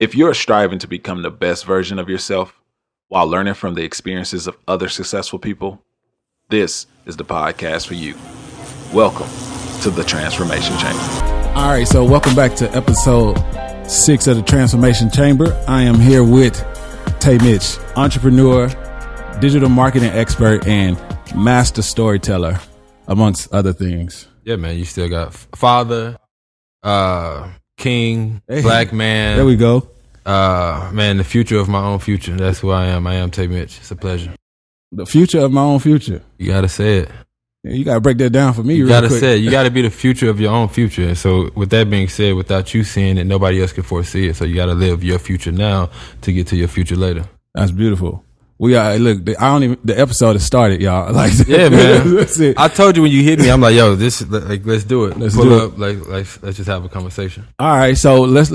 If you're striving to become the best version of yourself while learning from the experiences of other successful people, this is the podcast for you. Welcome to the Transformation Chamber. All right, so welcome back to episode 6 of the Transformation Chamber. I am here with Tay Mitch, entrepreneur, digital marketing expert, and master storyteller, amongst other things. Yeah, man, you still got father, king, black man. There we go. Man, the future of my own future. That's who I am. I am Tay Mitch. It's a pleasure. The future of my own future. You got to say it. Yeah, you got to break that down for me You real got to quick. say it. You got to be the future of your own future. And so with that being said, without you seeing it, nobody else can foresee it. So you got to live your future now to get to your future later. That's beautiful. We are, look, the episode has started, y'all. Like, yeah, man. That's it. I told you when you hit me, I'm like, yo, this, like, let's do it. Let's Pull do up, let's just have a conversation. All right, so let's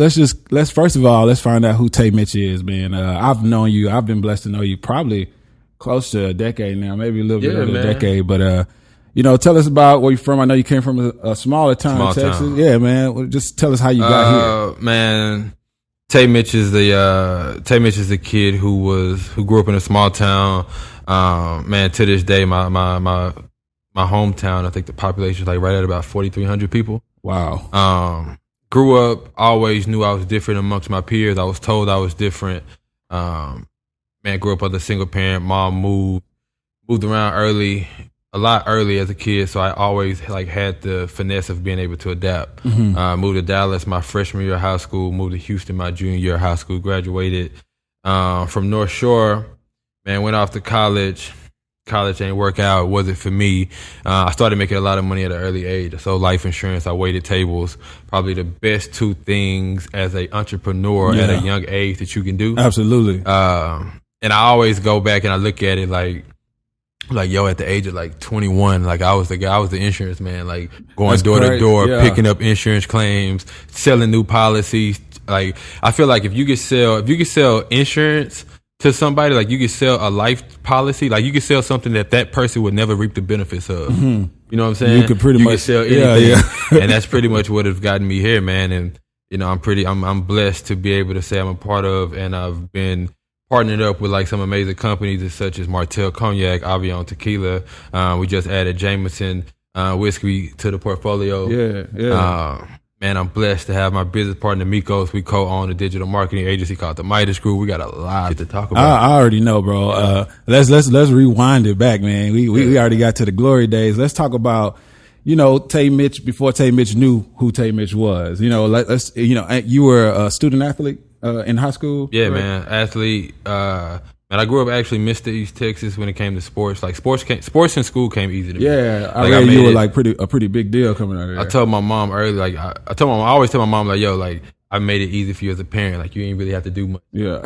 first of all, let's find out who Tay Mitch is, man. I've known you. I've been blessed to know you probably close to a decade now, maybe a little bit over a decade. But tell us about where you're from. I know you came from a smaller town in Texas. Town. Yeah, man. Well, just tell us how you got here. Man, Tay Mitch is the kid who grew up in a small town. Man, to this day, my hometown, I think the population is like right at about 4,300 people. Wow. Grew up, always knew I was different amongst my peers. I was told I was different. Man, grew up with a single parent. Mom moved around a lot early as a kid, so I always had the finesse of being able to adapt. Mm-hmm. Moved to Dallas my freshman year of high school, moved to Houston my junior year of high school, graduated from North Shore. Man, went off to college. College ain't work out. It wasn't for me. I started making a lot of money at an early age. So life insurance, I waited tables. Probably the best two things as an entrepreneur at a young age that you can do. Absolutely. And I always go back and I look at it like, yo, at the age of 21, I was the guy, I was the insurance man, going That's door great. to door, Yeah. picking up insurance claims, selling new policies. I feel like if you could sell insurance to somebody, you could sell a life policy, you could sell something that person would never reap the benefits of. Mm-hmm. You know what I'm saying? You could sell anything. Yeah. And that's pretty much what has gotten me here, man. And, I'm blessed to be able to say I'm a part of, and I've been partnered up with some amazing companies such as Martell Cognac, Avion Tequila. We just added Jameson whiskey to the portfolio. Yeah. Man, I'm blessed to have my business partner Mikos. We co-own a digital marketing agency called the Midas Group. We got a lot to talk about. I already know, bro. Let's rewind it back, man. We already got to the glory days. Let's talk about Tay Mitch before Tay Mitch knew who Tay Mitch was. You were a student athlete in high school. Yeah, right? man, athlete. And I grew up actually Mr. East Texas when it came to sports. Sports in school came easy to me. Yeah, I read you were a pretty big deal coming out of there. I told my mom early, I always tell my mom, yo, I made it easy for you as a parent. You ain't really have to do much. Yeah.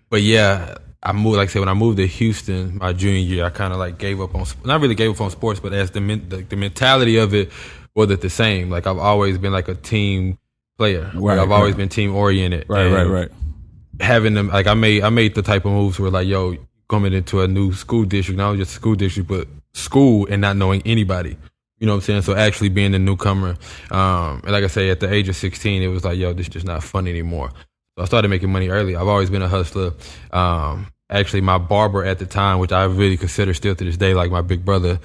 But yeah, I moved, when I moved to Houston my junior year, I kind of gave up on, not really gave up on sports, but as the mentality of it wasn't the same. I've always been a team player. Right, I've always been team oriented. Right. Having them, I made the type of moves where yo, coming into a new school district, not only just a school district, but school and not knowing anybody. You know what I'm saying? So actually being a newcomer, and like I say, at the age of 16, it was yo, this is just not fun anymore. So I started making money early. I've always been a hustler. Actually, my barber at the time, which I really consider still to this day, my big brother,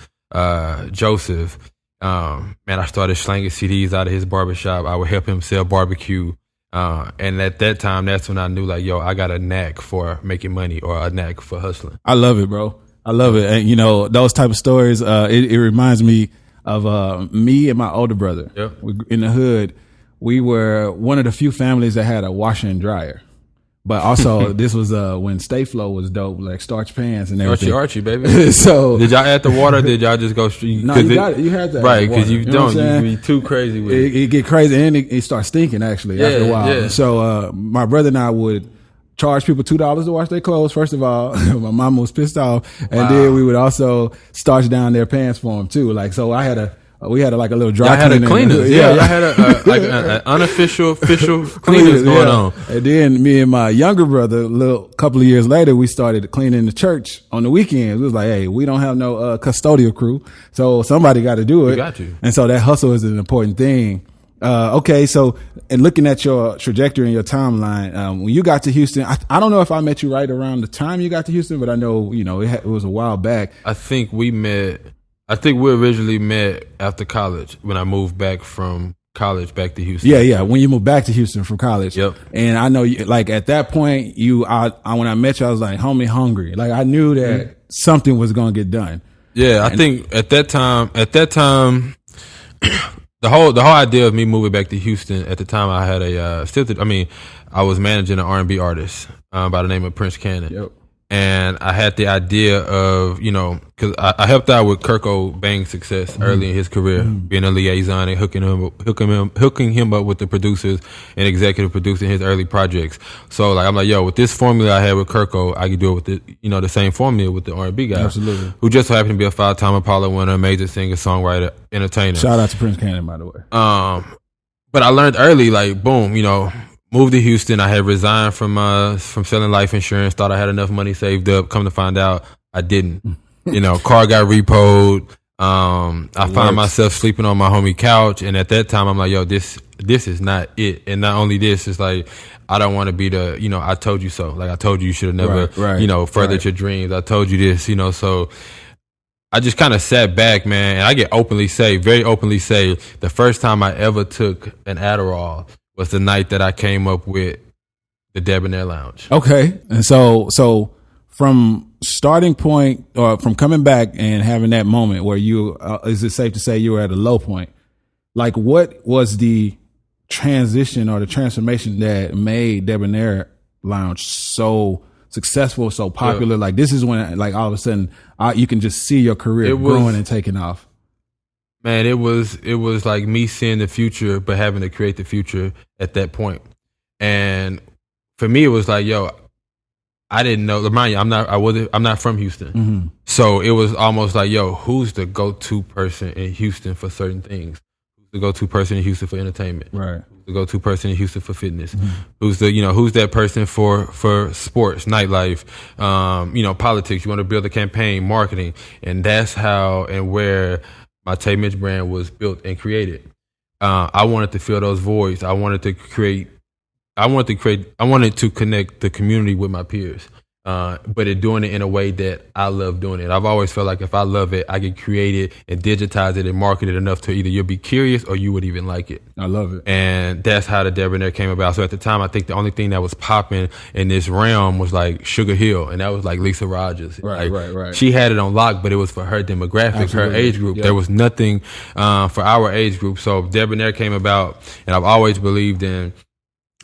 Joseph, man, I started slanging CDs out of his barbershop. I would help him sell barbecue. And at that time, that's when I knew yo, I got a knack for making money or a knack for hustling. I love it, bro. I love it. And those type of stories, it reminds me of me and my older brother. Yep. In the hood. We were one of the few families that had a washer and dryer. But also, this was when Stay Flow was dope, starch pans and everything. Archie, baby. So did y'all add the water? Or did y'all just go straight? No, you got it. You had to, right? Because you don't. You be too crazy with it. It get crazy and it starts stinking actually after a while. Yeah. So my brother and I would charge people $2 to wash their clothes. First of all, my mom was pissed off, and then we would also starch down their pants for them too. We had a little dry cleaner. Y'all had a cleaner. Yeah, y'all had an unofficial, official cleaners going on. And then me and my younger brother, a couple of years later, we started cleaning the church on the weekends. We was like, hey, we don't have no custodial crew, so somebody got to do it. We got to. And so that hustle is an important thing. Okay, so and looking at your trajectory and your timeline, when you got to Houston, I don't know if I met you right around the time you got to Houston, but I know it was a while back. I think we originally met after college when I moved back from college back to Houston. Yeah. When you moved back to Houston from college. Yep. And I know, like at that point, when I met you, I was like, homie, hungry. Like I knew that something was going to get done. Yeah, I think at that time. The whole idea of me moving back to Houston at the time, I had I was managing an R&B artist by the name of Prince Cannon. Yep. And I had the idea of, because I helped out with Kirko Bang's success early in his career, being a liaison and hooking him up with the producers and executive producing his early projects. So I'm like, with this formula I had with Kirko, I could do it with the same formula with the R&B guy. Absolutely. Who just so happened to be a 5-time Apollo winner, amazing singer, songwriter, entertainer. Shout out to Prince Cannon, by the way. But I learned early, like, boom, moved to Houston. I had resigned from selling life insurance. Thought I had enough money saved up. Come to find out, I didn't. Car got repoed. I found myself sleeping on my homie couch, and at that time, I'm like, this is not it. And not only this, it's like I don't want to be the, I told you so. Like I told you should have never, furthered your dreams. I told you this, so. I just kind of sat back, man, and I can very openly say, the first time I ever took an Adderall was the night that I came up with the Debonair Lounge. Okay. And so from starting point, or from coming back and having that moment where you, is it safe to say you were at a low point? Like what was the transition or the transformation that made Debonair Lounge so successful, so popular? Like this is when, like all of a sudden, you can just see your career growing and taking off. Man, it was like me seeing the future, but having to create the future at that point. And for me, it was like, I didn't know. Remind you, I'm not from Houston, Mm-hmm. so it was almost like, who's the go-to person in Houston for certain things? Who's the go-to person in Houston for entertainment? Right. Who's the go-to person in Houston for fitness? Mm-hmm. Who's that person for sports, nightlife, politics? You want to build a campaign, marketing, and that's how and where my Tay Mitch brand was built and created. I wanted to fill those voids. I wanted to connect the community with my peers, but doing it in a way that I love doing it. I've always felt like if I love it, I can create it and digitize it and market it enough to either you'll be curious or you would even like it. I love it. And that's how the Debonair came about. So at the time, I think the only thing that was popping in this realm was like Sugar Hill, and that was like Lisa Rogers. Right. She had it on lock, but it was for her demographic, Absolutely. Her age group. Yep. There was nothing for our age group. So Debonair came about, and I've always believed in,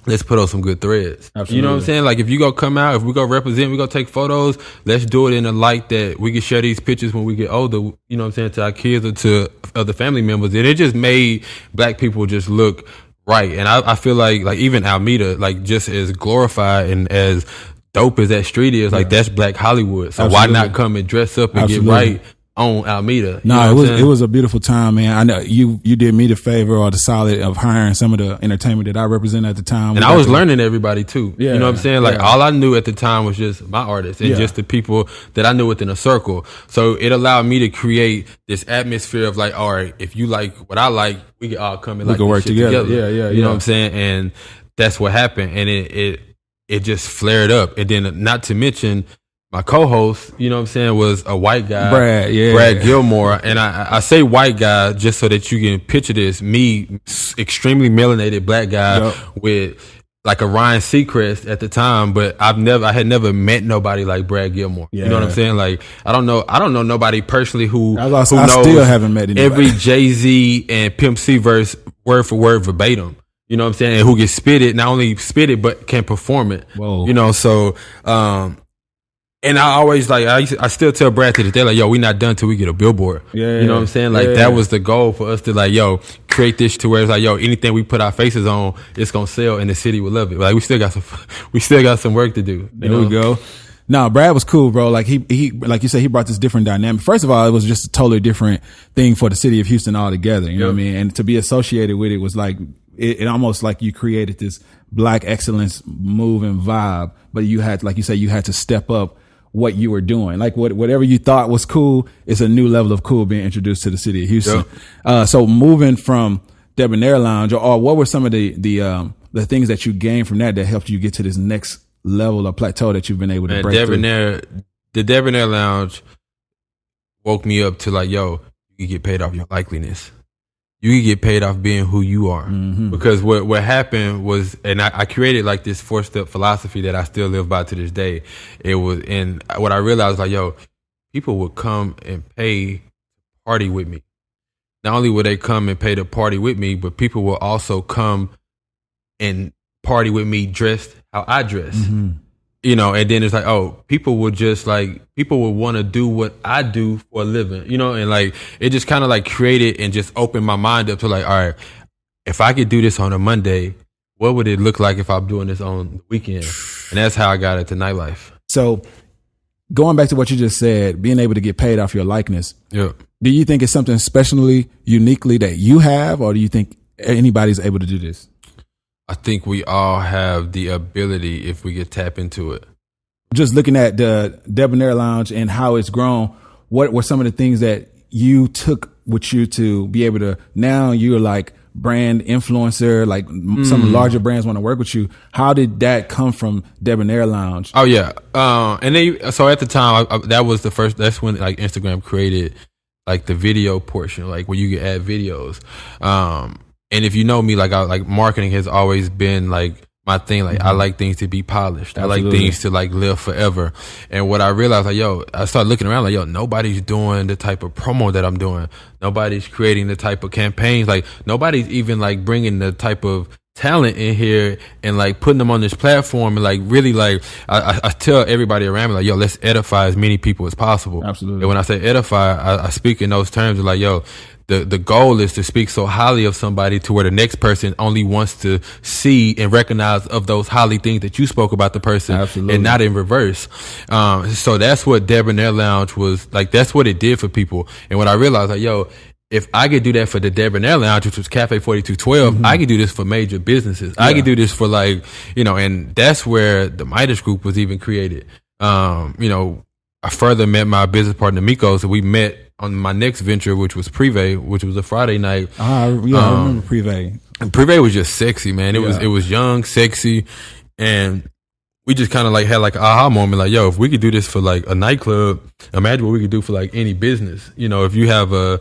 let's put on some good threads. Absolutely. You know what I'm saying? Like if you go come out, if we go represent, we go take photos, let's do it in a light that we can share these pictures when we get older, you know what I'm saying, to our kids or to other family members. And it just made black people just look right. And I feel like even Alameda, like just as glorified and as dope as that street is, like that's Black Hollywood. So Absolutely. Why not come and dress up and Absolutely. Get right on Alameda? No, it was a beautiful time, man. I know you did me the favor or the solid of hiring some of the entertainment that I represent at the time. And I was learning everybody too. Yeah, you know what I'm saying? Like all I knew at the time was just my artists and just the people that I knew within a circle. So it allowed me to create this atmosphere of like, all right, if you like what I like, we can all come and like work together. Yeah. You know what I'm saying? And that's what happened. And it just flared up. And then not to mention, my co-host, you know what I'm saying, was a white guy, Brad Gilmore. And I say white guy just so that you can picture this, me, extremely melanated black guy with like a Ryan Seacrest at the time, but I had never met nobody like Brad Gilmore. You know what I'm saying? Like I don't know nobody personally who knows still haven't met anybody. Every Jay-Z and Pimp C verse word for word verbatim. You know what I'm saying? And who can spit it, not only spit it, but can perform it. Whoa. You know, so and I always I still tell Brad to this day, like, we not done till we get a billboard. You know what I'm saying? Like that was the goal for us to create this to where it's like, anything we put our faces on, it's gonna sell and the city will love it. Like we still got some work to do. There we go. No, Brad was cool, bro. Like he like you said, he brought this different dynamic. First of all, it was just a totally different thing for the city of Houston altogether. You know what I mean? And to be associated with it was like, it almost like you created this black excellence move and vibe, but you had, like you said, you had to step up what you were doing. Like whatever you thought was cool, it's a new level of cool being introduced to the city of Houston. So moving from Debonair Lounge, or what were some of the things that you gained from that helped you get to this next level or plateau that you've been able to break through? The Debonair Lounge woke me up to like, yo, you can get paid off your likeliness. You can get paid off being who you are. Mm-hmm. Because what happened was, and I created like this 4-step philosophy that I still live by to this day. It was, and what I realized, like, yo, people would come and pay to party with me. Not only would they come and pay to party with me, but people will also come and party with me dressed how I dress. Mm-hmm. You know, and then it's like, oh, people would want to do what I do for a living, you know, and like, it just kind of like created and just opened my mind up to like, all right, if I could do this on a Monday, what would it look like if I'm doing this on the weekend? And that's how I got into nightlife. So going back to what you just said, being able to get paid off your likeness. Yeah. Do you think it's something especially uniquely that you have, or do you think anybody's able to do this? I think we all have the ability if we could tap into it. Just looking at the Debonair Lounge and how it's grown, what were some of the things that you took with you to be able to, now you're like brand influencer, like some larger brands want to work with you. How did that come from Debonair Lounge? Oh yeah. So at the time that's when like Instagram created like the video portion, like where you could add videos. And if you know me, like marketing has always been like my thing. Like I like things to be polished. Absolutely. I like things to like live forever. And what I realized, like, I started looking around like, nobody's doing the type of promo that I'm doing. Nobody's creating the type of campaigns. Like nobody's even like bringing the type of talent in here and like putting them on this platform and like really like I tell everybody around me like, let's edify as many people as possible. Absolutely. And when I say edify, I speak in those terms of like, the goal is to speak so highly of somebody to where the next person only wants to see and recognize of those highly things that you spoke about the person. Absolutely. And not in reverse. So that's what Debonair Lounge was like. That's what it did for people. And what I realized, like, if I could do that for the Debonair Lounge, which was Cafe 4212, I could do this for major businesses. Yeah. I could do this for like, and that's where the Midas Group was even created. I further met my business partner, Miko. So we met on my next venture, which was Privé, which was a Friday night. I remember Privé. And Privé was just sexy, man. It was young, sexy, and we just kind of like had like an aha moment, like, if we could do this for like a nightclub, imagine what we could do for like any business. If you have a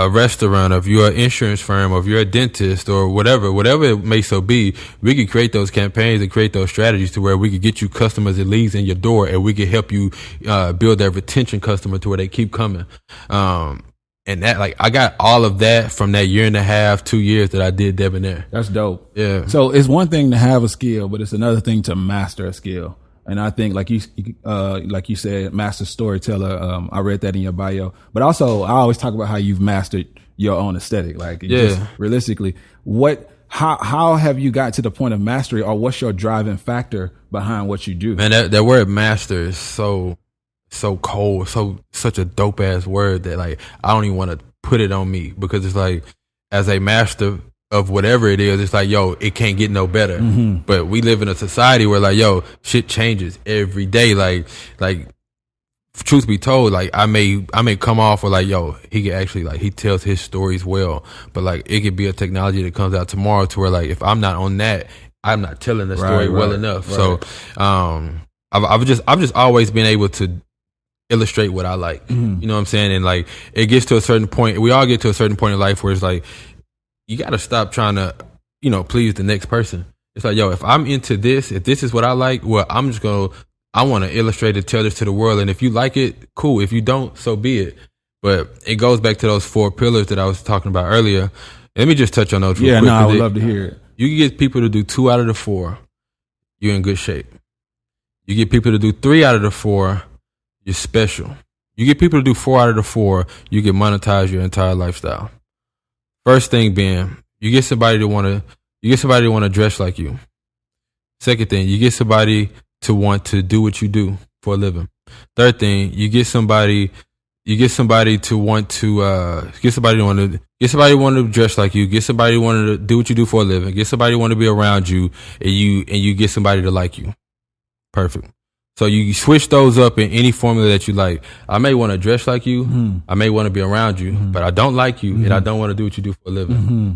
restaurant, or if you're an insurance firm, or if you're a dentist, or whatever it may so be, we could create those campaigns and create those strategies to where we could get you customers and leads in your door, and we could help you build that retention customer to where they keep coming. And that, like, I got all of that from that 1.5, 2 years that I did Debonair. That's dope. Yeah. So it's one thing to have a skill, but it's another thing to master a skill. And I think, like you said, master storyteller. I read that in your bio. But also, I always talk about how you've mastered your own aesthetic. Like, just realistically, how have you got to the point of mastery, or what's your driving factor behind what you do? Man, that word master is so cold, such a dope ass word that like I don't even want to put it on me, because it's like, as a master of whatever it is, it's like, it can't get no better. Mm-hmm. But we live in a society where like, shit changes every day. Like truth be told, like I may come off with like, he could actually, like, he tells his stories well, but like it could be a technology that comes out tomorrow to where like, if I'm not on that, I'm not telling the story well enough. Right. So I've just always been able to illustrate what I like. Mm-hmm. You know what I'm saying? And like, it gets to a certain point, we all get to a certain point in life where it's like, you got to stop trying to, please the next person. It's like, if I'm into this, if this is what I like, well, I want to illustrate and tell this to the world. And if you like it, cool. If you don't, so be it. But it goes back to those 4 pillars that I was talking about earlier. Let me just touch on those real quick. I would love to hear it. You can get people to do 2 out of the 4, you're in good shape. You get people to do 3 out of the 4, you're special. You get people to do 4 out of the 4, you can monetize your entire lifestyle. First thing being, you get somebody to want to dress like you. Second thing, you get somebody to want to do what you do for a living. Third thing, you get somebody to want to get somebody to want to dress like you, get somebody to want to do what you do for a living, get somebody to want to be around you, and you get somebody to like you. Perfect. So you switch those up in any formula that you like. I may want to dress like you. Mm-hmm. I may want to be around you, but I don't like you, and I don't want to do what you do for a living. Mm-hmm.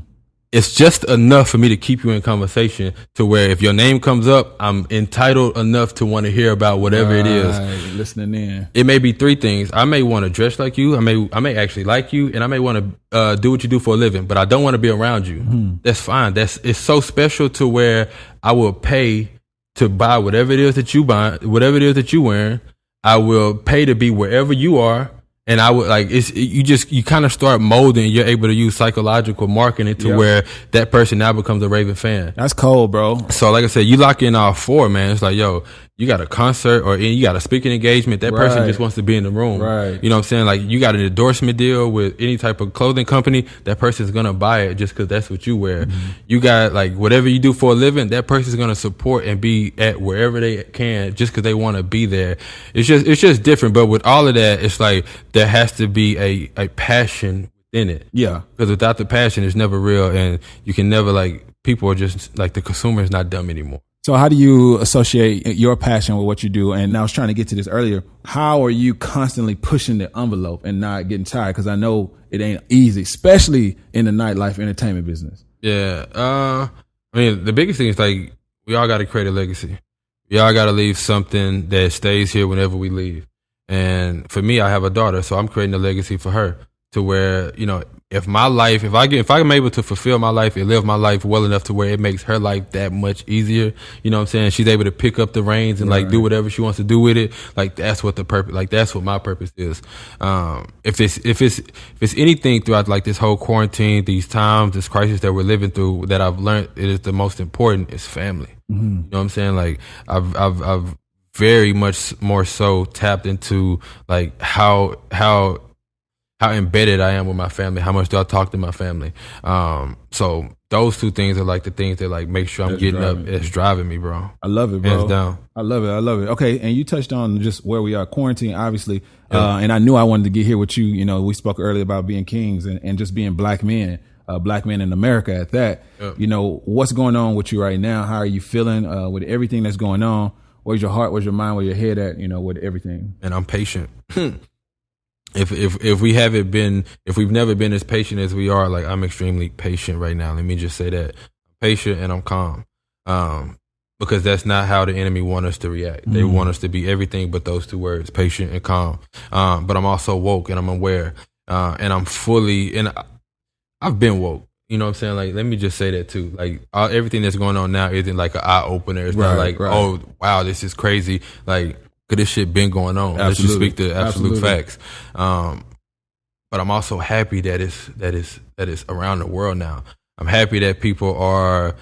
it's just enough for me to keep you in conversation to where if your name comes up, I'm entitled enough to want to hear about whatever it is. Listening in. It may be three things. I may want to dress like you. I may actually like you, and I may want to do what you do for a living, but I don't want to be around you. Mm-hmm. That's fine. It's so special to where I will pay to buy whatever it is that you buy, whatever it is that you wearing. I will pay to be wherever you are. And I would like you kind of start molding. You're able to use psychological marketing to where that person now becomes a Raven fan. That's cold, bro. So like I said, you lock in all four, man. It's like, yo, you got a concert or you got a speaking engagement. That person just wants to be in the room. Right. You know what I'm saying? Like you got an endorsement deal with any type of clothing company. That person's going to buy it just because that's what you wear. Mm-hmm. You got like whatever you do for a living, that person's going to support and be at wherever they can just because they want to be there. It's just different. But with all of that, it's like there has to be a passion in it. Yeah. Because without the passion, it's never real. And you can never people are just like the consumer is not dumb anymore. So how do you associate your passion with what you do? And I was trying to get to this earlier. How are you constantly pushing the envelope and not getting tired? Because I know it ain't easy, especially in the nightlife entertainment business. Yeah. I mean, the biggest thing is like we all got to create a legacy. We all got to leave something that stays here whenever we leave. And for me, I have a daughter, so I'm creating a legacy for her to where, you know, if I'm able to fulfill my life and live my life well enough to where it makes her life that much easier, you know what I'm saying? She's able to pick up the reins and like do whatever she wants to do with it. Like that's what that's what my purpose is. If it's anything throughout like this whole quarantine, these times, this crisis that we're living through that I've learned it is the most important is family. Mm-hmm. You know what I'm saying? Like I've very much more so tapped into like how embedded I am with my family, how much do I talk to my family. So those two things are like the things that like make sure I'm getting up. It's driving me, bro. I love it, bro. Hands down. I love it. Okay, and you touched on just where we are, quarantine, obviously. And I knew I wanted to get here with you. You know, we spoke earlier about being kings and just being black men in America at that. Yep. You know, what's going on with you right now? How are you feeling with everything that's going on? Where's your heart? Where's your mind? Where's your head at? You know, with everything. And I'm patient. If we've never been as patient as we are, like I'm extremely patient right now. Let me just say that. I'm patient and I'm calm. Because that's not how the enemy want us to react. They want us to be everything but those two words, patient and calm. But I'm also woke and I'm aware. And I'm I've been woke. You know what I'm saying? Like, let me just say that too. Like, everything that's going on now isn't like an eye opener. It's not like, oh, wow, this is crazy. Like, cause this shit been going on. Let's just speak the absolute facts. But I'm also happy that it's around the world now. I'm happy that people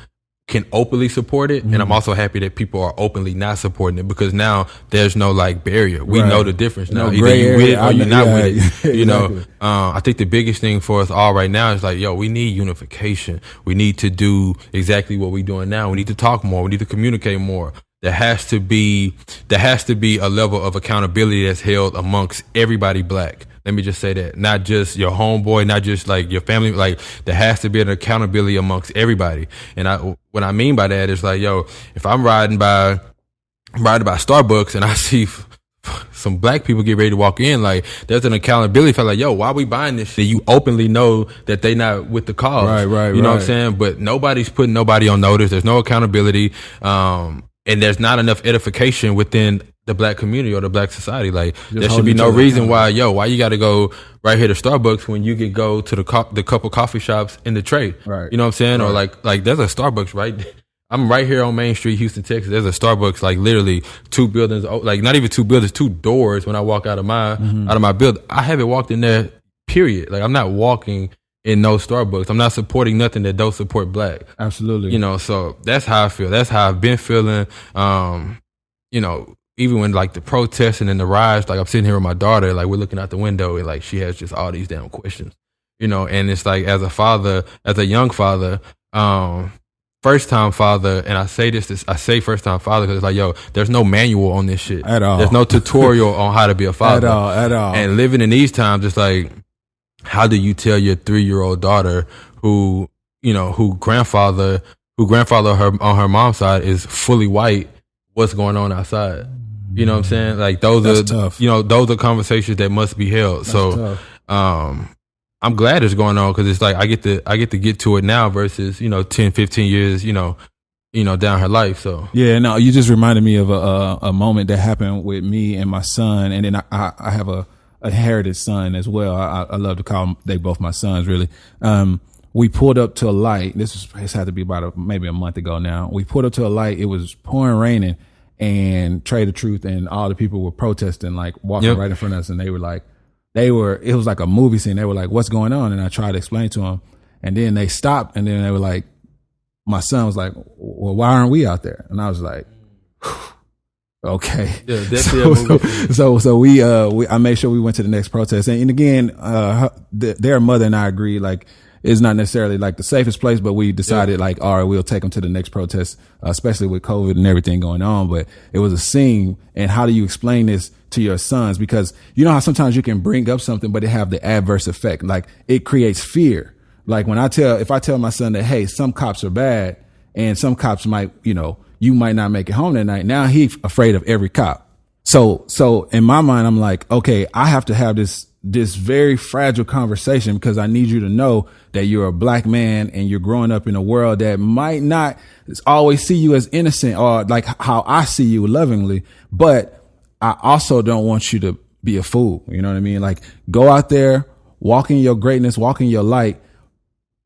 can openly support it, and I'm also happy that people are openly not supporting it because now there's no like barrier. We know the difference now. Either you with it or you're not with it. You exactly. know, I think the biggest thing for us all right now is like, yo, we need unification. We need to do exactly what we're doing now. We need to talk more. We need to communicate more. There has to be a level of accountability that's held amongst everybody black. Let me just say that. Not just your homeboy, not just like your family. Like there has to be an accountability amongst everybody. And what I mean by that is like, yo, if I'm riding by Starbucks and I see some black people get ready to walk in, like there's an accountability for like, yo, why are we buying this shit? You openly know that they not with the cause. Right. You know what I'm saying? But nobody's putting nobody on notice. There's no accountability. And there's not enough edification within the black community or the black society. Like just there should be no reason why you got to go right here to Starbucks when you could go to the couple coffee shops in the tray. Right. You know what I'm saying? Right. Or like there's a Starbucks right. I'm right here on Main Street, Houston, Texas. There's a Starbucks like literally 2 buildings, like not even 2 buildings, 2 doors. When I walk out of my building, I haven't walked in there. Period. Like I'm not walking in no Starbucks. I'm not supporting nothing that don't support black. Absolutely. You know, so that's how I feel. That's how I've been feeling. You know, even when like the protesting and the riots, like I'm sitting here with my daughter, like we're looking out the window and like she has just all these damn questions, you know, and it's like as a father, as a young father, first time father, and I say first time father because it's like, yo, there's no manual on this shit. At all. There's no tutorial on how to be a father. At all. And living in these times, it's like, how do you tell your 3-year-old daughter who grandfather on her mom's side is fully white, what's going on outside? You know what I'm saying? Like those are tough. You know, those are conversations that must be held. That's so, tough. I'm glad it's going on because it's like I get to get to it now versus 10, 15 years down her life. So yeah, no, you just reminded me of a moment that happened with me and my son, and then I have a inherited son as well. I love to call them, they both my sons really. We pulled up to a light. This had to be about maybe a month ago now. We pulled up to a light. It was pouring raining, and Trade the Truth and all the people were protesting, like walking right in front of us, and they were like. It was like a movie scene. They were like, what's going on? And I tried to explain to them. And then they stopped, and then they were like, my son was like, well, why aren't we out there? And I was like, okay. Yeah, that's so we I made sure we went to the next protest. And again, their mother and I agreed, like, it's not necessarily like the safest place, but we decided like, all right, we'll take them to the next protest, especially with COVID and everything going on. But it was a scene. And how do you explain this to your sons? Because you know how sometimes you can bring up something, but it have the adverse effect. Like it creates fear. Like if I tell my son that, hey, some cops are bad and some cops might, you might not make it home that night. Now he's afraid of every cop. So in my mind, I'm like, okay, I have to have this very fragile conversation because I need you to know that you're a black man and you're growing up in a world that might not always see you as innocent or like how I see you lovingly. But I also don't want you to be a fool. You know what I mean? Like go out there, walk in your greatness, walk in your light.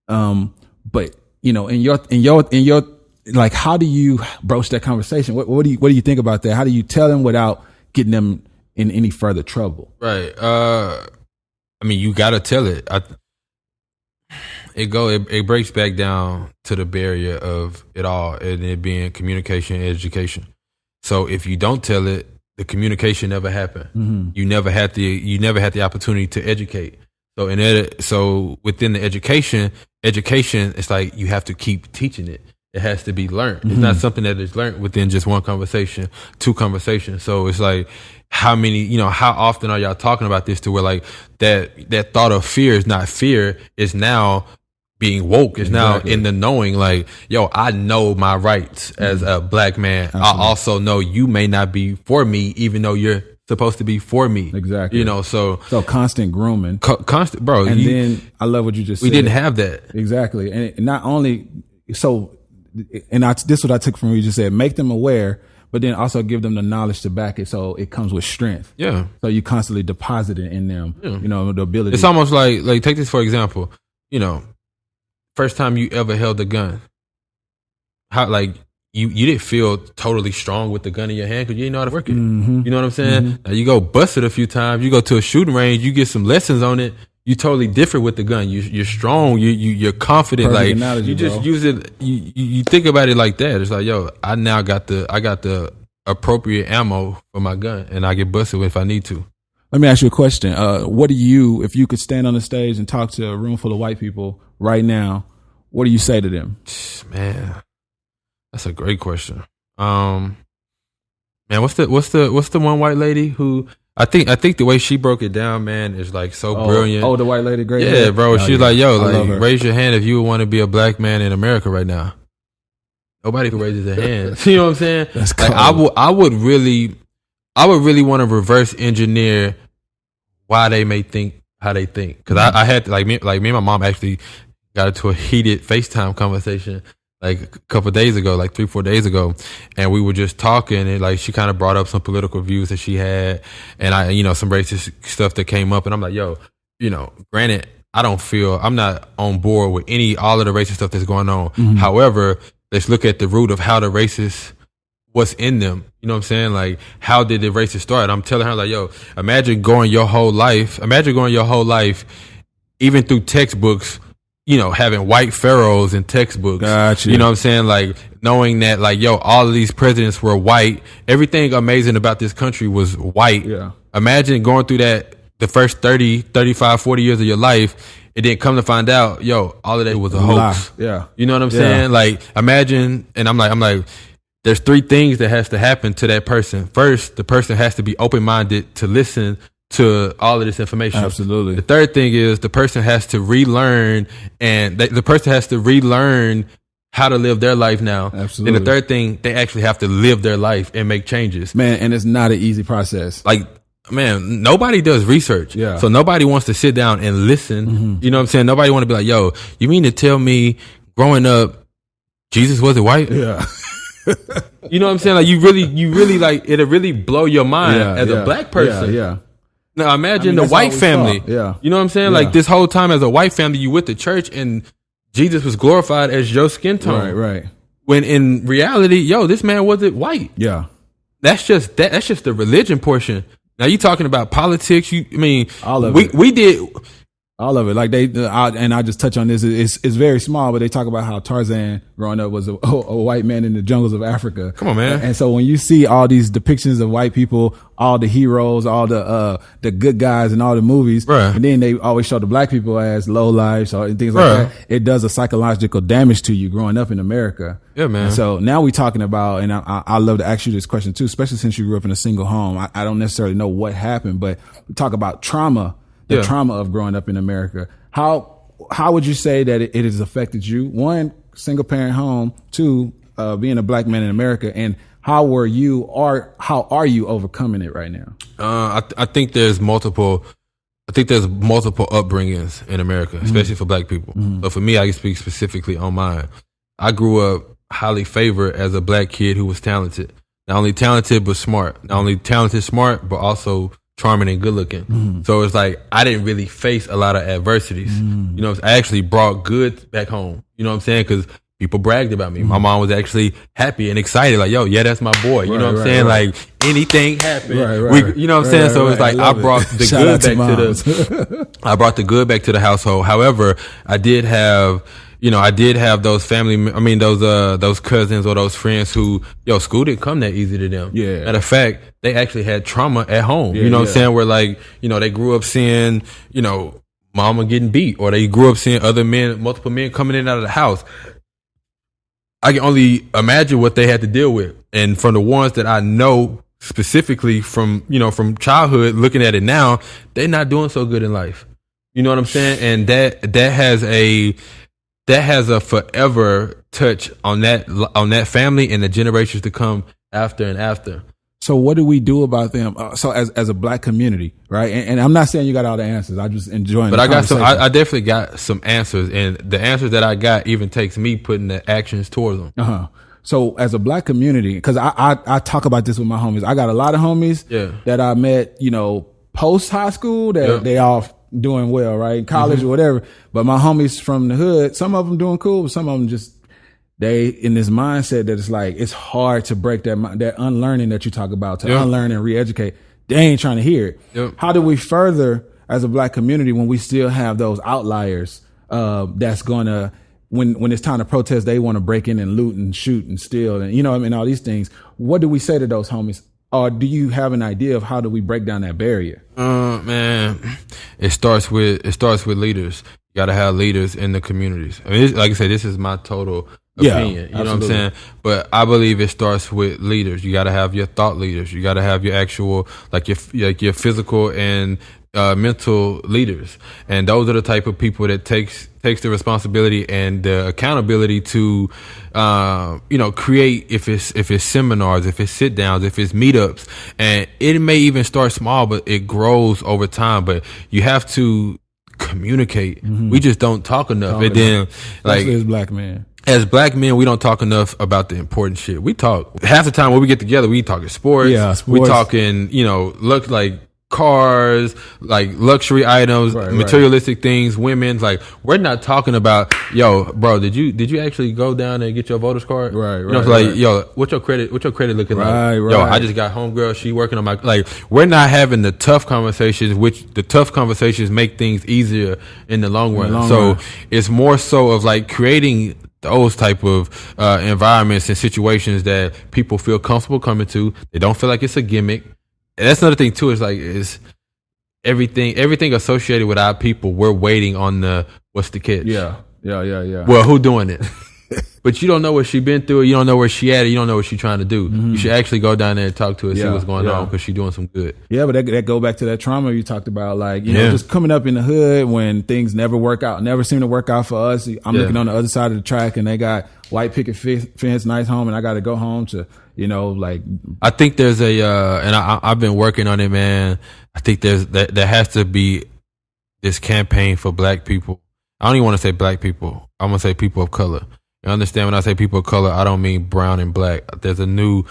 But in your, like, how do you broach that conversation? What do you think about that? How do you tell them without getting them in any further trouble? Right. I mean, you gotta tell it. It breaks back down to the barrier of it all, and it being communication and education. So if you don't tell it, the communication never happened. Mm-hmm. You never had the opportunity to educate. So within the education, it's like you have to keep teaching it. It has to be learned. Mm-hmm. It's not something that is learned within just one conversation, two conversations. So it's like, how often are y'all talking about this to where like that thought of fear is not fear, is now being woke, is now in the knowing, like, yo, I know my rights as a black man. Absolutely. I also know you may not be for me, even though you're supposed to be for me. Exactly. So constant grooming. Constant, bro. And then I love what you just said. We didn't have that. Exactly. And not only, this is what I took from what you just said, make them aware, but then also give them the knowledge to back it so it comes with strength. Yeah. So you constantly deposit it in them, the ability. It's almost like take this for example, first time you ever held a gun, how like you didn't feel totally strong with the gun in your hand because you didn't know how to work it. Mm-hmm. You know what I'm saying? Mm-hmm. Now you go bust it a few times, you go to a shooting range, you get some lessons on it. You totally different with the gun. You're strong. You're confident. Perfect like analogy, you just bro. use it. You think about it like that. It's like, yo, I now got the appropriate ammo for my gun, and I get busted if I need to. Let me ask you a question. What do you, if you could stand on the stage and talk to a room full of white people right now, what do you say to them? Man, that's a great question. Man, what's the one white lady who? I think the way she broke it down, man, is like so brilliant. Oh, the white lady, great. Yeah, bro. She's like, yo, like, raise your hand if you want to be a black man in America right now. Nobody can raise their hand. You know what I'm saying? That's cool. Like, I would really want to reverse engineer why they may think how they think. Because I had to, me and my mom actually got into a heated FaceTime conversation like a couple of days ago, like 3-4 days ago, and we were just talking, and like she kind of brought up some political views that she had, and I, some racist stuff that came up, and I'm like, yo, granted, I'm not on board with all of the racist stuff that's going on. Mm-hmm. However, let's look at the root of how the racist, what's in them. You know what I'm saying? Like, how did the racist start? I'm telling her, like, yo, imagine going your whole life, even through textbooks, having white pharaohs in textbooks. Gotcha. You know what I'm saying? Like, knowing that, like, yo, all of these presidents were white. Everything amazing about this country was white. Yeah. Imagine going through that the first 30, 35, 40 years of your life, and then come to find out, yo, all of that was a hoax. Yeah. You know what I'm saying? Like, imagine, and I'm like, there's 3 things that has to happen to that person. First, the person has to be open-minded to listen to all of this information. Absolutely. The third thing is the person has to relearn, and the person has to relearn how to live their life now. Absolutely. And the third thing, they actually have to live their life and make changes. Man, and it's not an easy process. Like, man, nobody does research. Yeah. So nobody wants to sit down and listen. You know what I'm saying? Nobody want to be like, yo, you mean to tell me growing up, Jesus wasn't white? Yeah. You know what I'm saying? Like you really like, it'll really blow your mind as a black person. Yeah. Now imagine the white family. Yeah. You know what I'm saying? Like this whole time as a white family, you with the church and Jesus was glorified as your skin tone. Right. When in reality, yo, this man wasn't white. Yeah. That's just the religion portion. Now you talking about politics. All of it. We did all of it. Like I just touch on this. It's very small, but they talk about how Tarzan growing up was a white man in the jungles of Africa. Come on, man. And so when you see all these depictions of white people, all the heroes, all the good guys in all the movies, right. And then they always show the black people as low lives and things like right. that. It does a psychological damage to you growing up in America. Yeah, man. And so now we talking about, and I love to ask you this question too, especially since you grew up in a single home. I don't necessarily know what happened, but we talk about trauma. The trauma of growing up in America. How would you say that it has affected you? One, single parent home. Two, being a black man in America. And how are you overcoming it right now? I think there's multiple upbringings in America, especially for black people. But for me, I can speak specifically on mine. I grew up highly favored as a black kid who was talented. Not only talented, but smart. Not only talented, smart, but also charming and good looking. So it's like I didn't really face a lot of adversities. You know, I actually brought good back home. You know what I'm saying? Because people bragged about me. My mom was actually happy and excited, like, yo, yeah, that's my boy. You know what I'm saying? Right. Like anything happened. Right. You know what I'm saying? So it's like I brought the good back to I brought the good back to the household. However, I did have those those cousins or those friends who, school didn't come that easy to them. Yeah. Matter of fact, they actually had trauma at home. You know what I'm saying? Where like, they grew up seeing, mama getting beat, or they grew up seeing multiple men coming in and out of the house. I can only imagine what they had to deal with. And from the ones that I know specifically from childhood, looking at it now, they're not doing so good in life. You know what I'm saying? And that has a forever touch on that family and the generations to come after and after. So what do we do about them? So as a black community, right? And I'm not saying you got all the answers. I just enjoying. But I definitely got some answers, and the answers that I got even takes me putting the actions towards them. So as a black community, because I talk about this with my homies. I got a lot of homies that I met, post high school that they all doing well, right? College or whatever. But my homies from the hood, some of them doing cool, but some of them just, they in this mindset that it's like, it's hard to break that unlearning that you talk about, to unlearn and re-educate. They ain't trying to hear it. How do we further as a black community when we still have those outliers, that's gonna, when it's time to protest, they want to break in and loot and shoot and steal and, all these things. What do we say to those homies? Or do you have an idea of how do we break down that barrier? Man, it starts with leaders. You got to have leaders in the communities. I mean, like I said, this is my total opinion. You know what I'm saying? But I believe it starts with leaders. You got to have your thought leaders. You got to have your actual, your physical and mental leaders. And those are the type of people that takes the responsibility and the accountability to, create, if it's seminars, if it's sit downs, if it's meetups, and it may even start small, but it grows over time. But you have to communicate. We just don't talk enough. Especially as black men. As black men, we don't talk enough about the important shit. We talk half the time when we get together. We talking sports. We talking, look like cars, like luxury items, materialistic things, women. Like, we're not talking about, yo, bro, did you actually go down and get your voter's card? Yo, what's your credit looking like? Yo, I just got homegirl, she working on my, like, we're not having the tough conversations, which the tough conversations make things easier in the long run. It's more so of like creating those type of environments and situations that people feel comfortable coming to. They don't feel like it's a gimmick. And that's another thing too. Is everything associated with our people. We're waiting on what's the catch? Yeah. Well, who doing it? But you don't know what she been through. You don't know where she at. You don't know what she trying to do. You should actually go down there and talk to her, see what's going on, because she doing some good. Yeah, but that go back to that trauma you talked about. Like, you know, just coming up in the hood when things never work out, never seem to work out for us. I'm looking on the other side of the track and they got white picket fence, nice home, and I got to go home to, you know, like. I think there's and I've been working on it, man. I think there has to be this campaign for black people. I don't even want to say black people. I'm going to say people of color. You understand when I say people of color, I don't mean brown and black. There's a new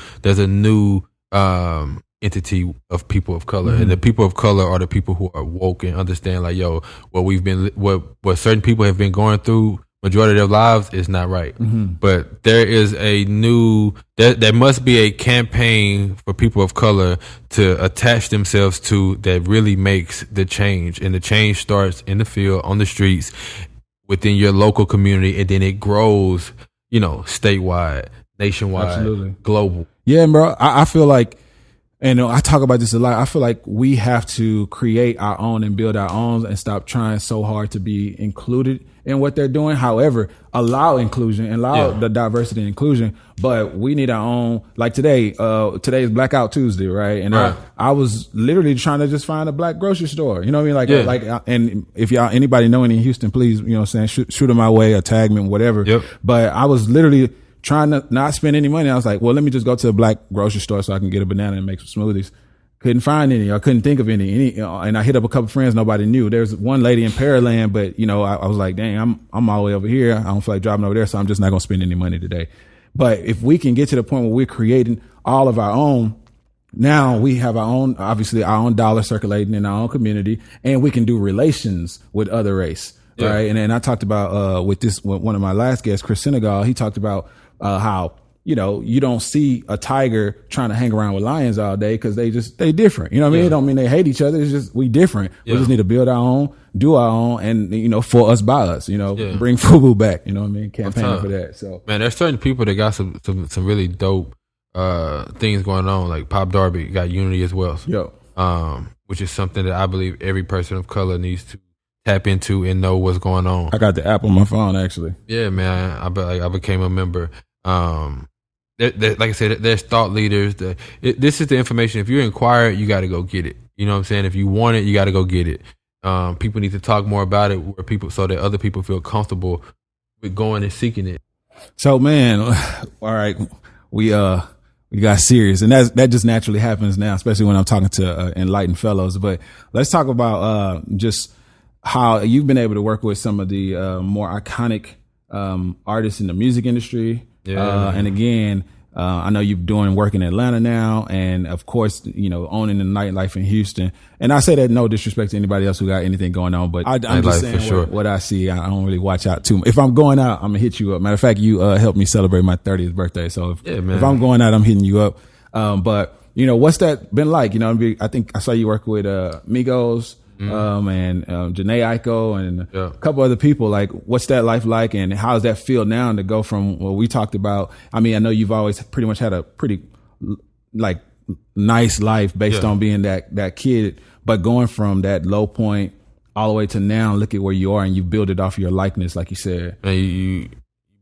entity of people of color, and the people of color are the people who are woke and understand, like, yo, what certain people have been going through majority of their lives is not right. But there is there must be a campaign for people of color to attach themselves to that really makes the change, and the change starts in the field, on the streets, within your local community, and then it grows, you know, statewide, nationwide, global. Yeah, bro. I feel like, and I talk about this a lot, I feel like we have to create our own and build our own and stop trying so hard to be included in what they're doing. However, allow inclusion and allow the diversity and inclusion, but we need our own. Like today is Blackout Tuesday, right? And I was literally trying to just find a black grocery store. You know what I mean? Like, and if anybody know any in Houston, please, you know what I'm saying, shoot them my way or tag me, whatever. But I was literally trying to not spend any money. I was like, well, let me just go to a black grocery store so I can get a banana and make some smoothies. Couldn't find any. I couldn't think of any. And I hit up a couple friends nobody knew. There's one lady in Pearland, but, you know, I was like, dang, I'm all the way over here. I don't feel like driving over there, so I'm just not going to spend any money today. But if we can get to the point where we're creating all of our own, now we have our own, obviously our own dollar circulating in our own community, and we can do relations with other race. Right. And then I talked about, with one of my last guests, Chris Senegal, he talked about, how, you know, you don't see a tiger trying to hang around with lions all day because they different. You know what I mean? It don't mean they hate each other. It's just we different. We just need to build our own, do our own, and, you know, for us, by us, you know, bring FUBU back. You know what I mean? Campaigning for that. So, man, there's certain people that got some really dope things going on. Like Pop Darby got Unity as well. Which is something that I believe every person of color needs to tap into and know what's going on. I got the app on my phone, actually. Yeah, man. I became a member. Like I said, there's thought leaders. This is the information. If you inquire, you got to go get it. You know what I'm saying? If you want it, you got to go get it. People need to talk more about it, so that other people feel comfortable with going and seeking it. So, man, all right, we got serious, and that just naturally happens now, especially when I'm talking to enlightened fellows. But let's talk about just how you've been able to work with some of the more iconic artists in the music industry. And again, I know you're doing work in Atlanta now, and of course, you know, owning the nightlife in Houston. And I say that no disrespect to anybody else who got anything going on, but I'm just saying what I see. I don't really watch out too much. If I'm going out, I'm gonna hit you up. Matter of fact, you helped me celebrate my 30th birthday, so if I'm going out, I'm hitting you up. But you know, what's that been like? You know, I think I saw you work with Migos. And Janae Aiko and a couple other people. Like, what's that life like, and how does that feel now to go from what we talked about? I mean, I know you've always pretty much had a pretty like nice life based on being that kid, but going from that low point all the way to now, look at where you are, and you build it off of your likeness, like you said. And you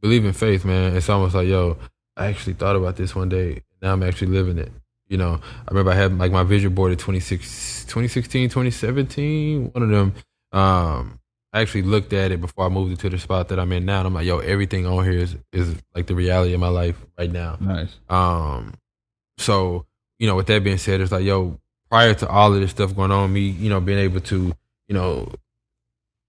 believe in faith, man. It's almost like, yo, I actually thought about this one day. Now I'm actually living it. You know, I remember I had like my vision board in 2016, 2017, one of them. I actually looked at it before I moved into the spot that I'm in now, and I'm like, yo, everything on here is like the reality of my life right now. Nice. So, you know, with that being said, it's like, yo, prior to all of this stuff going on, me, you know, being able to, you know,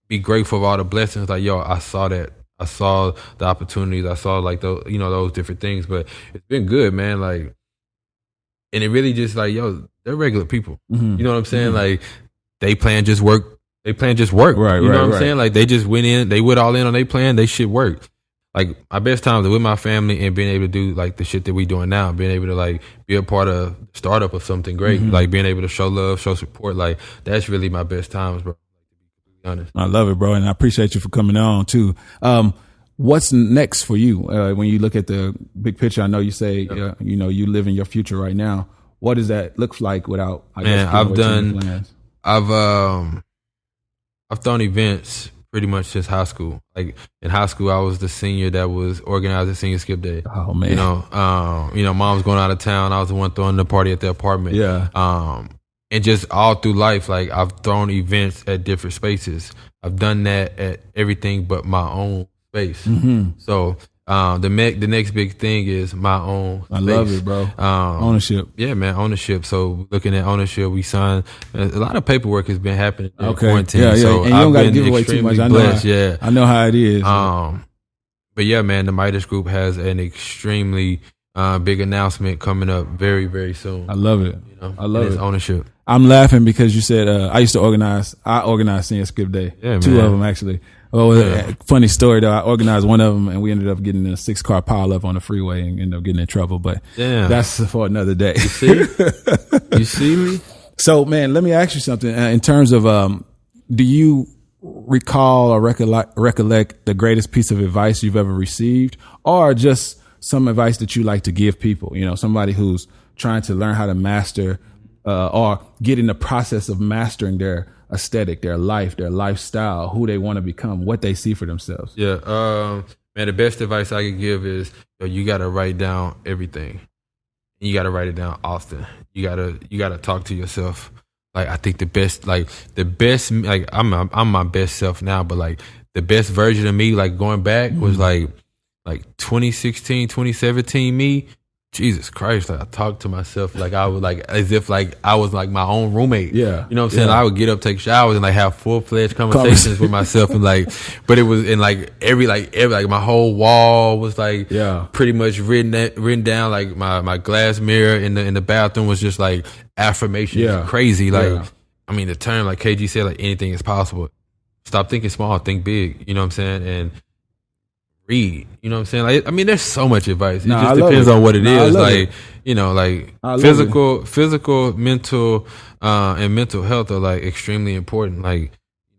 be grateful of all the blessings, like, yo, I saw that. I saw the opportunities. I saw like those, you know, those different things, but it's been good, man. Like, and it really just like, yo, they're regular people. You know what I'm saying? Like, they plan just work. Right. You know what I'm saying? Like, they just went in, they went all in on their plan. They shit worked. Like, my best times are with my family and being able to do like the shit that we doing now, being able to like be a part of startup of something great, like being able to show love, show support. Like, that's really my best times, bro. To be honest. I love it, bro. And I appreciate you for coming on too. What's next for you when you look at the big picture? I know you say, you know, you live in your future right now. What does that look like without, I guess, I've thrown events pretty much since high school. Like in high school, I was the senior that was organizing senior skip day. Oh man, mom was going out of town. I was the one throwing the party at the apartment. Yeah. And just all through life, like I've thrown events at different spaces. I've done that at everything but my own space. Mm-hmm. So the next big thing is my own space. I love it, bro. Ownership. Yeah, man, ownership. So looking at ownership, we signed a lot of paperwork has been happening in quarantine. Yeah. So and you don't got to give away too much. I know how it is. But yeah, man, the Midas Group has an extremely big announcement coming up very, very soon. I love it. I love it. It's ownership. I'm laughing because you said I used to organize. I organized Senior Skip Day. Yeah, Two man. of them actually. Funny story though. I organized one of them and we ended up getting in a 6-car pileup on the freeway and ended up getting in trouble. But that's for another day. You see? You see me? So man, let me ask you something. In terms of, do you recall or recollect the greatest piece of advice you've ever received, or just some advice that you like to give people? Somebody who's trying to learn how to master or get in the process of mastering their aesthetic, their life, their lifestyle, who they want to become, what they see for themselves. Yeah. Man, the best advice I could give is you got to write down everything. You got to write it down often. You got to talk to yourself. Like, I think the best, like I'm my best self now, but like the best version of me, like going back was like 2016, 2017 me. Jesus Christ, like I talked to myself like I was like as if like I was like my own roommate. Yeah. You know what I'm saying? I would get up, take showers, and like have full-fledged conversations with myself, and like, but it was in like every my whole wall was like pretty much written down. Like my glass mirror in the bathroom was just like affirmations. Crazy. Like I mean the term, like KG said, like anything is possible. Stop thinking small, think big. You know what I'm saying? And read, you know what I'm saying? Like, I mean, there's so much advice. It just depends on what it is. Like, physical, mental, and mental health are like extremely important. Like,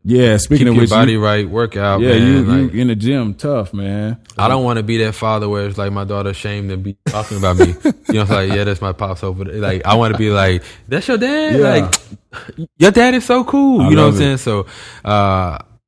speaking keep of your which, body right, work out. Yeah, man. you in the gym, tough, man. I don't want to be that father where it's like my daughter ashamed to be talking about me. You know, it's like, that's my pops over there. Like, I want to be like, that's your dad. Like, your dad is so cool. You know what I'm saying? So,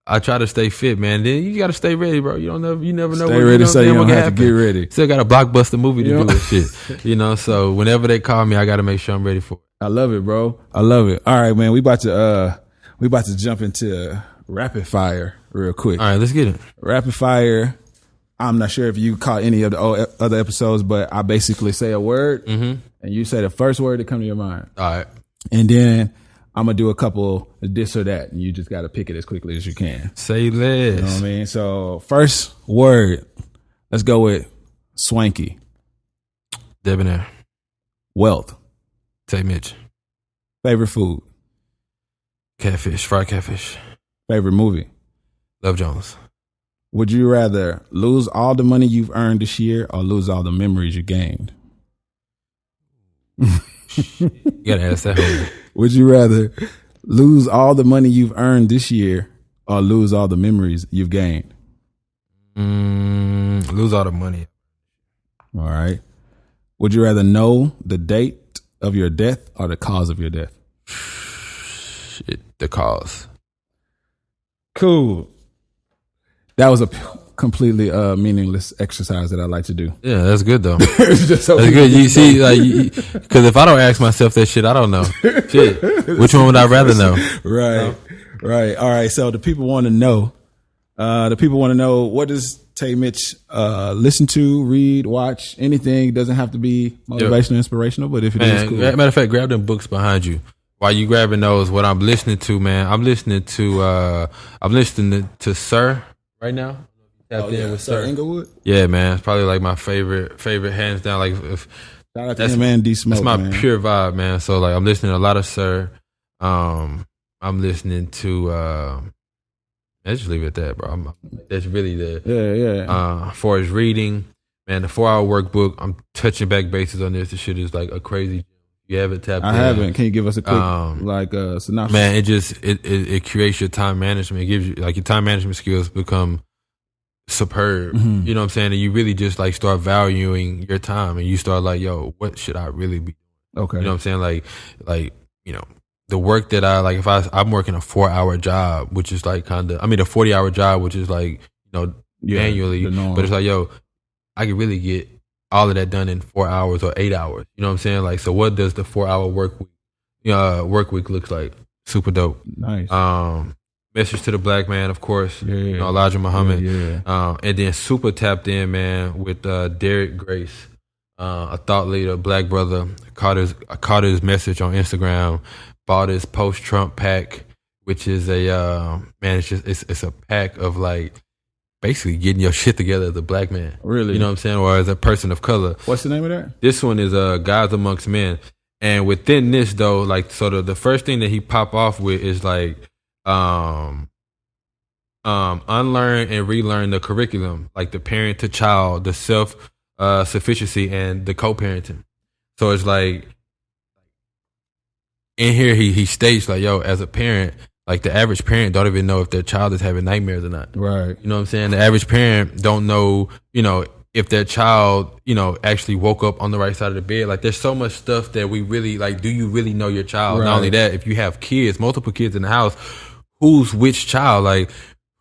I try to stay fit, man. Then you got to stay ready, bro. You never know. Stay ready, so you don't have to get ready. Still got a blockbuster movie to do and shit. So whenever they call me, I got to make sure I'm ready for it. I love it, bro. I love it. All right, man. We about to jump into rapid fire real quick. All right, let's get it. Rapid fire. I'm not sure if you caught any of the other episodes, but I basically say a word, and you say the first word that comes to your mind. All right. And then I'm going to do a couple of this or that, and you just got to pick it as quickly as you can. Say less. You know what I mean? So, first word, let's go with swanky. Debonair. Wealth. Tay Mitch. Favorite food. Catfish. Fried catfish. Favorite movie. Love Jones. Would you rather lose all the money you've earned this year or lose all the memories you gained? You gotta ask that whole. Would you rather lose all the money you've earned this year or lose all the memories you've gained? Lose all the money. All right. Would you rather know the date of your death or the cause of your death? The cause. Cool. That was a completely meaningless exercise that I like to do. Yeah, that's good though. That's good. You see, like, because if I don't ask myself that shit, I don't know. Shit, which one would I rather know? Right, right. All right. So the people want to know. What does Tay Mitch listen to, read, watch, anything. It doesn't have to be motivational, inspirational, but if it is, cool. Matter of fact, grab them books behind you. While you grabbing those, what I'm listening to, man, I'm listening to Sir right now. With Sir Inglewood. Yeah, man, it's probably like my favorite hands down. Like, if shout out to him and D Smoke. That's my pure vibe, man. So like, I'm listening to a lot of Sir. I'm listening to. Let's just leave it at that, bro. That's really the for his reading, man. The 4-hour workbook. I'm touching back bases on this. This shit is like a crazy. You haven't tapped in. I haven't. Can you give us a quick synopsis? Man, it creates your time management. It gives you like your time management skills become superb. Mm-hmm. You know what I'm saying? And you really just like start valuing your time, and you start like, yo, what should I really be doing? Okay. You know what I'm saying? Like, you know, the work that I like, if I'm working a 4-hour job, which is like a 40-hour job, which is like, manually, but it's like, yo, I can really get all of that done in 4 hours or 8 hours. You know what I'm saying? Like, so what does the 4-hour work week looks like? Super dope. Nice. Message to the Black Man, of course. Yeah. Elijah Muhammad. Yeah. And then super tapped in, man, with Derek Grace, a thought leader, Black brother. I caught his message on Instagram. Bought his post-Trump pack, which is it's a pack of like basically getting your shit together as a Black man. Really? You know what I'm saying? Or as a person of color. What's the name of that? This one is Guys Amongst Men. And within this though, like sort of the first thing that he pop off with is like unlearn and relearn the curriculum, like the parent to child, the self sufficiency and the co-parenting. So it's like in here he states like, yo, as a parent, like the average parent don't even know if their child is having nightmares or not. Right. You know what I'm saying? The average parent don't know, if their child, actually woke up on the right side of the bed. Like there's so much stuff that we really like, do you really know your child? Right. Not only that, if you have kids, multiple kids in the house, who's which child? Like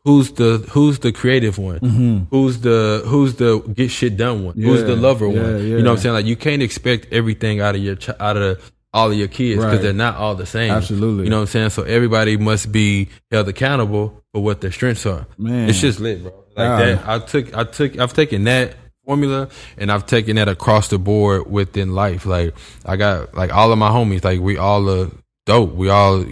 who's the creative one? Mm-hmm. Who's the get shit done one? Yeah. Who's the lover one? Yeah. You know what I'm saying? Like you can't expect everything out of all of your kids because they're not all the same. Absolutely. You know what I'm saying? So everybody must be held accountable for what their strengths are. Man. It's just lit, bro. Like that. I've taken that formula and I've taken that across the board within life. Like I got like all of my homies, like we all are dope. We all,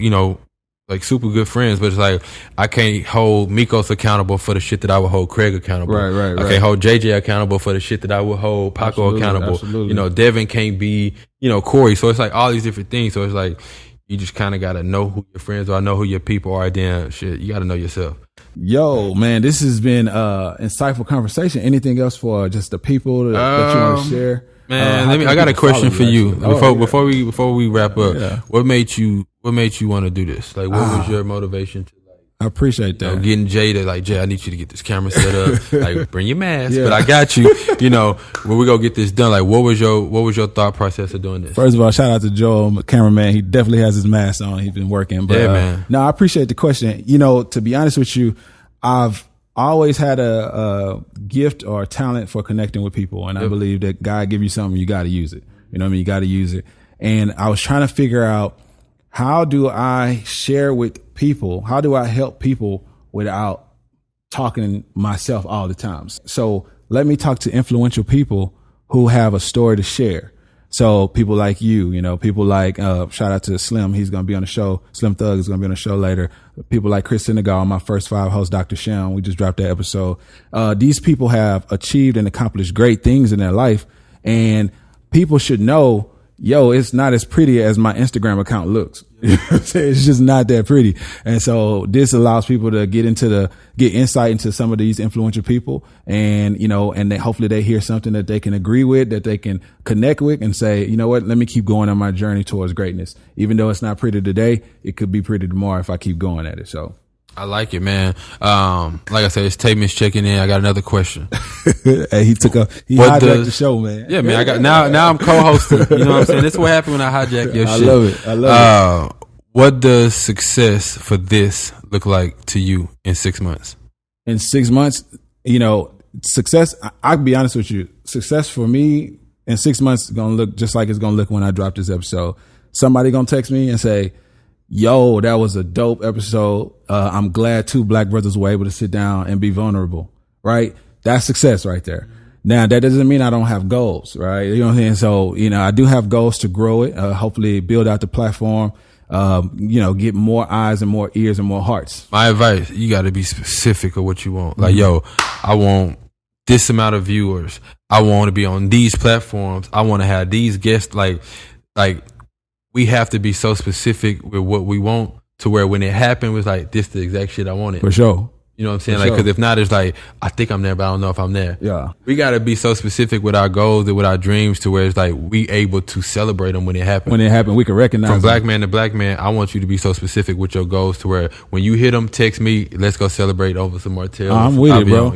like super good friends, but it's like I can't hold Mikos accountable for the shit that I would hold Craig accountable. Right. I can't hold JJ accountable for the shit that I would hold Paco accountable. Absolutely. Devin can't be, Corey. So it's like all these different things. So it's like you just kind of got to know who your friends are, know who your people are. Then shit, you got to know yourself. Yo, man, this has been insightful conversation. Anything else for just the people that you want to share? Man, I got a question for you before we wrap up. Yeah. What made you want to do this? Like, what was your motivation to like? I appreciate that. Getting Jay to like, Jay, I need you to get this camera set up. Like, bring your mask, but I got you. When we go get this done, like, what was your thought process of doing this? First of all, shout out to Joel, my cameraman. He definitely has his mask on. He's been working. But, man. No, I appreciate the question. To be honest with you, I've always had a gift or a talent for connecting with people. And I believe that God give you something, you got to use it. You know what I mean? You got to use it. And I was trying to figure out, how do I share with people? How do I help people without talking myself all the time? So let me talk to influential people who have a story to share. So people like you, people like, shout out to Slim. He's going to be on the show. Slim Thug is going to be on the show later. People like Chris Senegal, my first 5 host, Dr. Shem. We just dropped that episode. These people have achieved and accomplished great things in their life, and people should know, yo, it's not as pretty as my Instagram account looks. It's just not that pretty. And so this allows people to get insight into some of these influential people, and, and hopefully they hear something that they can agree with, that they can connect with and say, you know what, let me keep going on my journey towards greatness. Even though it's not pretty today, it could be pretty tomorrow if I keep going at it. So I like it, man. Like I said, it's Tay Mitch checking in. I got another question. Hey, he hijacked the show, man. Yeah, man. Now I'm co-hosting. You know what I'm saying? This is what happened when I hijack your shit. I love it. What does success for this look like to you in 6 months? In 6 months, success, I'll be honest with you. Success for me in 6 months is going to look just like it's going to look when I drop this episode. Somebody going to text me and say, yo, that was a dope episode. I'm glad 2 Black brothers were able to sit down and be vulnerable, right? That's success right there. Now, that doesn't mean I don't have goals, right? You know what I'm saying? So, I do have goals to grow it, hopefully build out the platform, get more eyes and more ears and more hearts. My advice, you got to be specific of what you want. Like, yo, I want this amount of viewers. I want to be on these platforms. I want to have these guests. Like, we have to be so specific with what we want to where when it happened, it was like, this the exact shit I wanted. For sure. You know what I'm saying? Like, because if not, it's like, I think I'm there, but I don't know if I'm there. Yeah. We got to be so specific with our goals and with our dreams to where it's like, we able to celebrate them when it happens. When it happened, we can recognize From Black man to Black man, I want you to be so specific with your goals to where when you hit them, text me, let's go celebrate over some Martell. I'm with it, bro.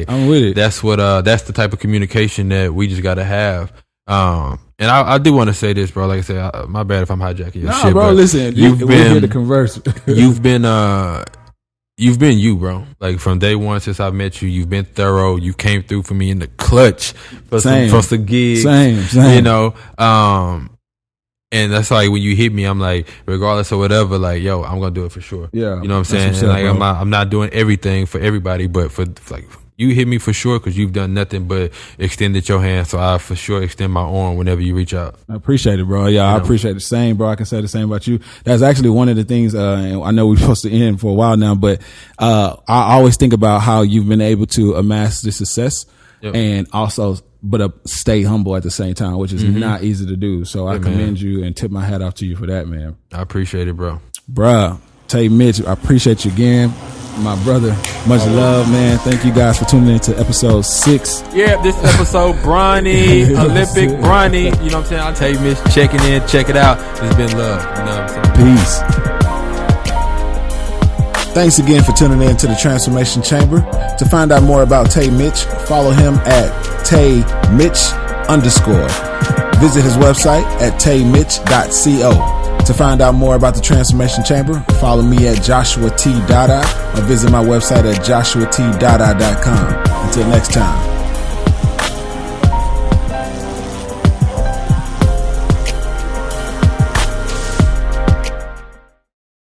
I'm with it. That's what, that's the type of communication that we just got to have. And I do want to say this, bro. Like I said, my bad if I'm hijacking your shit. Bro, listen, we're here to converse. You've been you, bro. Like from day one since I met you, you've been thorough. You came through for me in the clutch for some gigs. Same. You know, and that's like when you hit me, I'm like, regardless of whatever, like, yo, I'm gonna do it for sure. Yeah, you know what I'm saying? And like, I'm not doing everything for everybody, but for like. You hit me for sure because you've done nothing but extended your hand. So I for sure extend my arm whenever you reach out. I appreciate it, bro. Yeah, I appreciate the same, bro. I can say the same about you. That's actually one of the things, and I know we're supposed to end for a while now, but I always think about how you've been able to amass this success and also stay humble at the same time, which is not easy to do. So I commend you and tip my hat off to you for that, man. I appreciate it, bro. Bruh, Tay Mitch, I appreciate you again. My brother, much love, man. Thank you guys for tuning in to episode 6. Yeah, this episode, Bronny, Olympic Bronny. You know what I'm saying? I'll tell you, Mitch, checking in, check it out. It's been love. You know what I'm saying? Peace. Thanks again for tuning in to the Transformation Chamber. To find out more about Tay Mitch, follow him at TayMitch_. Visit his website at taymitch.co. To find out more about the Transformation Chamber, follow me at Joshua T. Dada or visit my website at joshuatdada.com. Until next time.